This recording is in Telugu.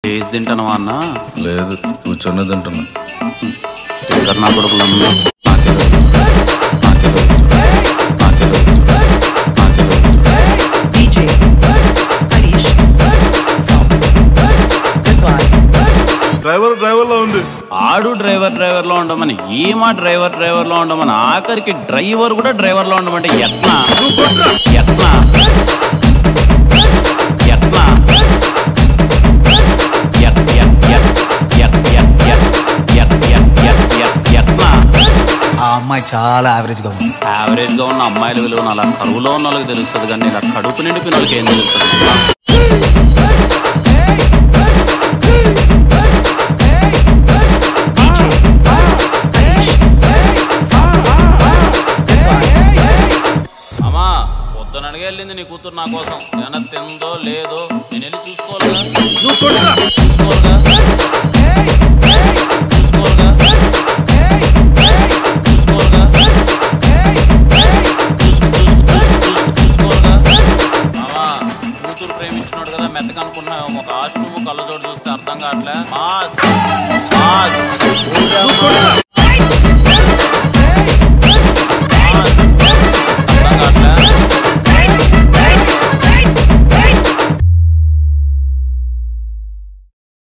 చేసి తింటానవా అన్న? లేదు, కూర్చొని తింటున్నా. తింటారు నా కొడుకులు. డ్రైవర్ లో ఉంది. ఆడు డ్రైవర్ లో ఉండమని, ఈమా డ్రైవర్ లో ఉండమని, ఆఖరికి డ్రైవర్ కూడా డ్రైవర్ లో ఉండమంటే ఎట్లా ఎట్లా ఎట్లా? ఎట్లా? ఆ అమ్మాయి చాలా యావరేజ్ గా ఉంది. యావరేజ్ గా ఉన్న అమ్మాయిల విలువ అలా కరువులో ఉన్న వాళ్ళకి తెలుస్తుంది, కానీ ఇలా కడుపు నిండిపోయిన వాళ్ళకి ఏం తెలుస్తుంది? అమ్మా పొద్దునడిగా వెళ్ళింది నీ కూతురు నా కోసం. ఏమన్నా తిందో లేదో నేను వెళ్ళి చూసుకోవాలిగా. కూతురు ప్రేమించినాడు కదా, మెత్తగా అనుకున్నా ఒక ఆశ్రము కళ్ళజోడు చూస్తే అర్థం కావట్లే.